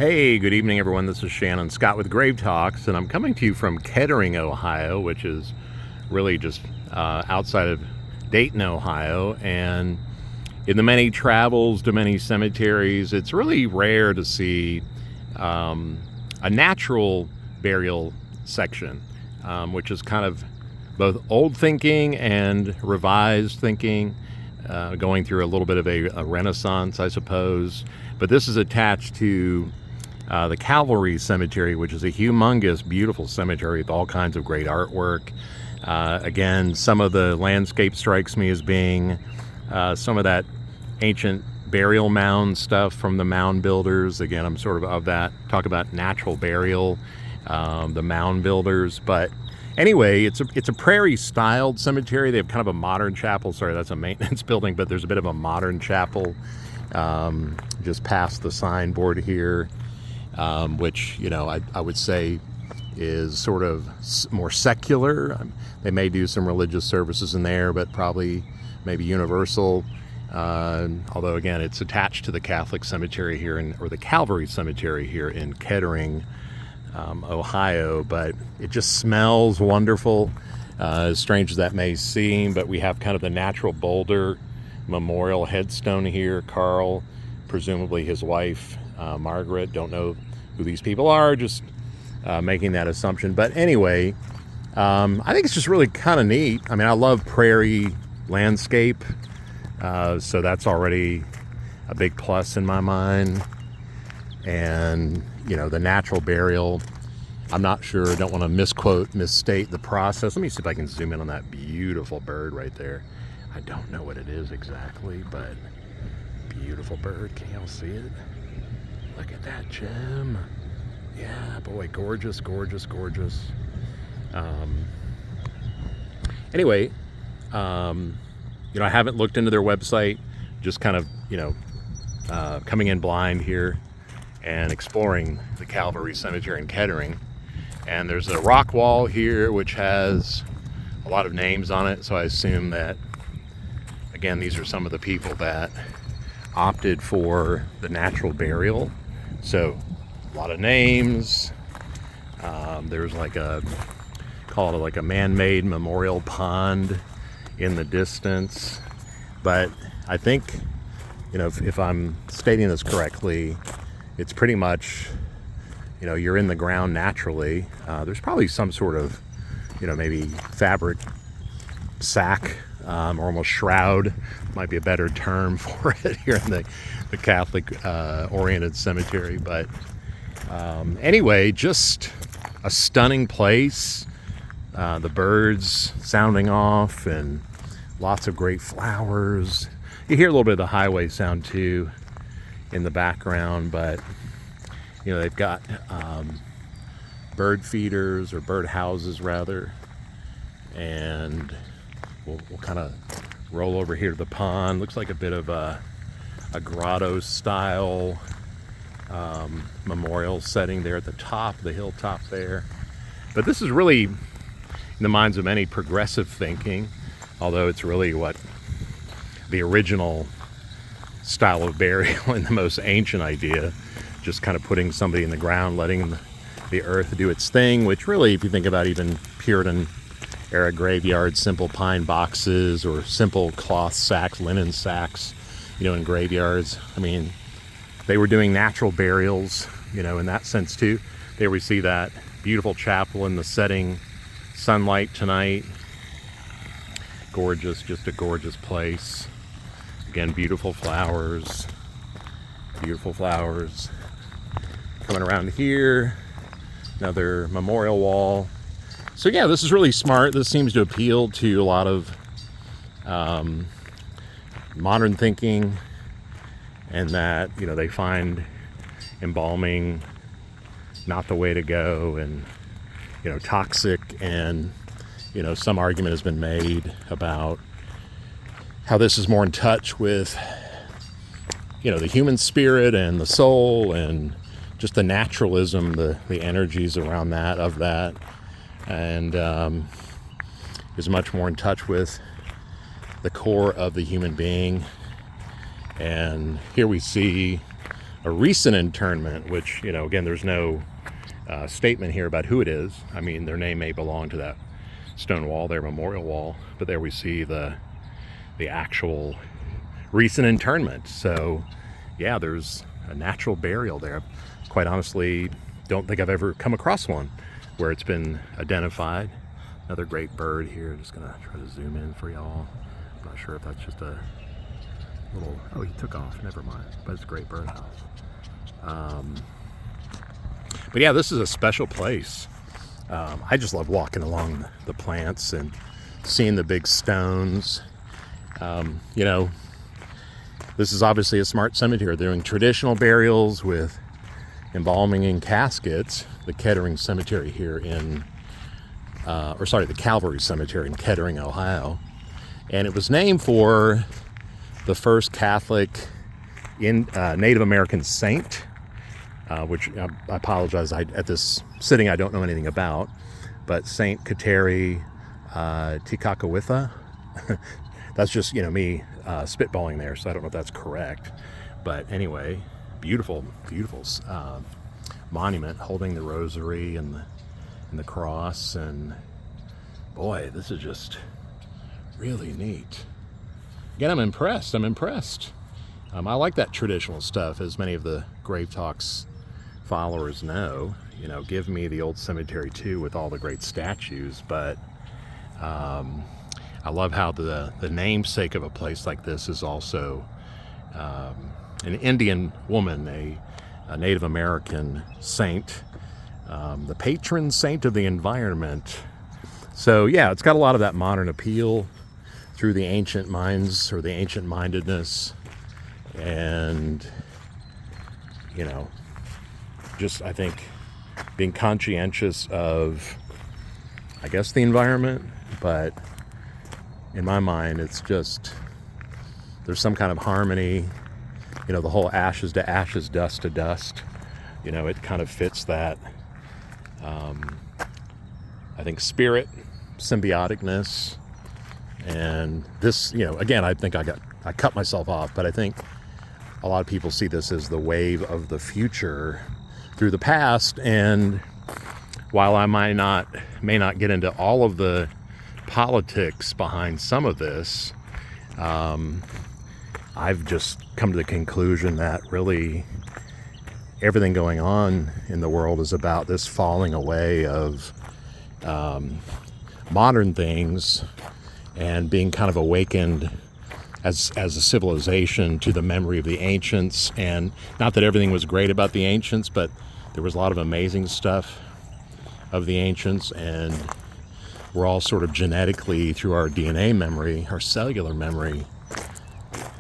Hey, good evening, everyone. This is Shannon Scott with Grave Talks, and I'm coming to you from Kettering, Ohio, which is really just outside of Dayton, Ohio. And in the many travels to many cemeteries, it's really rare to see a natural burial section, which is kind of both old thinking and revised thinking, going through a little bit of a renaissance, I suppose. But this is attached to the Calvary Cemetery, which is a humongous, beautiful cemetery with all kinds of great artwork. Again, some of the landscape strikes me as being some of that ancient burial mound stuff from the mound builders. Again, I'm sort of that, talk about natural burial, the mound builders. But anyway, it's a prairie-styled cemetery. They have kind of a modern chapel. Sorry, that's a maintenance building, but there's a bit of a modern chapel just past the signboard here. Which, I would say is sort of more secular. They may do some religious services in there, but probably maybe universal. Although, again, it's attached to the Catholic cemetery here, or the Calvary Cemetery here in Kettering, Ohio. But it just smells wonderful, as strange as that may seem. But we have kind of the natural boulder memorial headstone here. Carl, presumably his wife, Margaret, don't know who these people are, just making that assumption. But anyway, I think it's just really kind of neat. I mean, I love prairie landscape, so that's already a big plus in my mind. And, the natural burial, I'm not sure, don't want to misstate the process. Let me see if I can zoom in on that beautiful bird right there. I don't know what it is exactly, but beautiful bird. Can y'all see it? Look at that gem. Yeah, boy, gorgeous, gorgeous, gorgeous. Anyway, I haven't looked into their website, just kind of, coming in blind here and exploring the Calvary Cemetery in Kettering. And there's a rock wall here which has a lot of names on it, so I assume that, again, these are some of the people that opted for the natural burial. So a lot of names. There's call it a man-made memorial pond in the distance. But I think, if I'm stating this correctly, it's pretty much, you're in the ground naturally. There's probably some sort of, maybe fabric sack, or almost shroud might be a better term for it here in the Catholic oriented cemetery. But anyway, just a stunning place. The birds sounding off and lots of great flowers. You hear a little bit of the highway sound too in the background, but they've got bird feeders, or bird houses rather. And we'll kind of roll over here to the pond. Looks like a bit of a grotto style memorial setting there at the top, the hilltop there. But this is really, in the minds of many, progressive thinking, although it's really what the original style of burial and the most ancient idea, just kind of putting somebody in the ground, letting the earth do its thing, which really, if you think about even Puritan era graveyards, simple pine boxes or simple cloth sacks, linen sacks, in graveyards. I mean, they were doing natural burials, in that sense too. There we see that beautiful chapel in the setting sunlight tonight. Gorgeous, just a gorgeous place. Again, beautiful flowers. Coming around here, another memorial wall. So yeah, this is really smart. This seems to appeal to a lot of modern thinking, and that, they find embalming not the way to go, and, toxic. And, some argument has been made about how this is more in touch with, the human spirit and the soul, and just the naturalism, the energies around that, and is much more in touch with the core of the human being. And here we see a recent internment, which, you know, again, there's no statement here about who it is. I mean, their name may belong to that stone wall, their memorial wall, but there we see the actual recent internment. So yeah, there's a natural burial there. Quite honestly, don't think I've ever come across one where it's been identified. Another great bird here. Just gonna try to zoom in for y'all. I'm not sure if that's just a little, oh, he took off, never mind, but it's a great birdhouse. But yeah, this is a special place. I just love walking along the plants and seeing the big stones. You know, this is obviously a smart cemetery. They're doing traditional burials with embalming in caskets. The Kettering Cemetery here in, the Calvary Cemetery in Kettering, Ohio. And it was named for the first Catholic Native American saint, which I apologize, at this sitting I don't know anything about, but Saint Kettering Tikakawitha. That's just, you know, me spitballing there, so I don't know if that's correct. But anyway, beautiful, beautiful monument holding the rosary and the cross, and boy, this is just really neat. Again, I'm impressed. I like that traditional stuff, as many of the Grave Talks followers know. You know, give me the old cemetery too, with all the great statues, but I love how the namesake of a place like this is also an Indian woman, a Native American saint, the patron saint of the environment. So yeah, it's got a lot of that modern appeal through the ancient minds, or the ancient mindedness, and, you know, just, I think, being conscientious of, I guess, the environment, but in my mind, it's just, there's some kind of harmony. You know, the whole ashes to ashes, dust to dust, you know, it kind of fits that, I think, spirit, symbioticness. And this, you know, again, I think I cut myself off, but I think a lot of people see this as the wave of the future through the past. And while I may not get into all of the politics behind some of this, I've just come to the conclusion that really everything going on in the world is about this falling away of modern things, and being kind of awakened as a civilization to the memory of the ancients. And not that everything was great about the ancients, but there was a lot of amazing stuff of the ancients, and we're all sort of genetically, through our DNA memory, our cellular memory,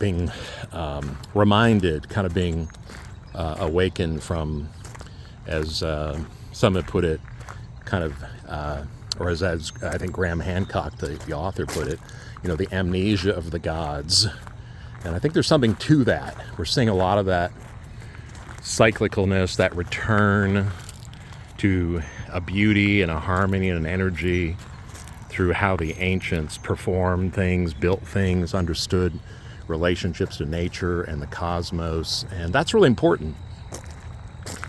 being reminded, kind of being awakened from, as some have put it, kind of, or as I think Graham Hancock, the author, put it, you know, the amnesia of the gods. And I think there's something to that. We're seeing a lot of that cyclicalness, that return to a beauty and a harmony and an energy through how the ancients performed things, built things, understood relationships to nature and the cosmos. And that's really important.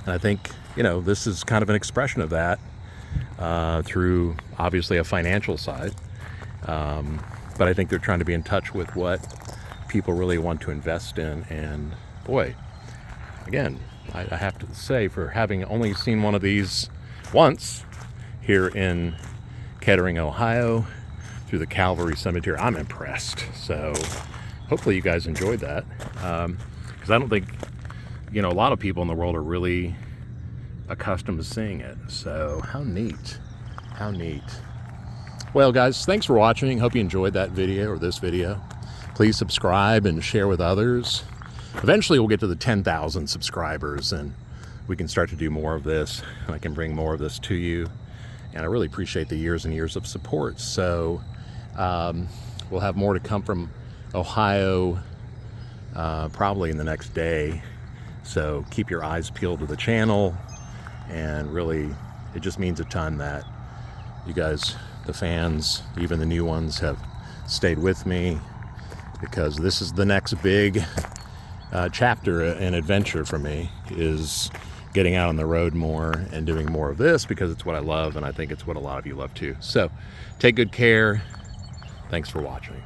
And I think, you know, this is kind of an expression of that, through obviously a financial side. But I think they're trying to be in touch with what people really want to invest in. And boy, again, I have to say, for having only seen one of these once here in Kettering, Ohio, through the Calvary Cemetery, I'm impressed. So hopefully you guys enjoyed that. Because I don't think, you know, a lot of people in the world are really accustomed to seeing it. So how neat. How neat. Well, guys, thanks for watching. Hope you enjoyed that video, or this video. Please subscribe and share with others. Eventually we'll get to the 10,000 subscribers, and we can start to do more of this, and I can bring more of this to you. And I really appreciate the years and years of support. So we'll have more to come from Ohio probably in the next day. So keep your eyes peeled to the channel. And really, it just means a ton that you guys, the fans, even the new ones, have stayed with me, because this is the next big chapter and adventure for me is getting out on the road more and doing more of this, because it's what I love, and I think it's what a lot of you love too. So take good care. Thanks for watching.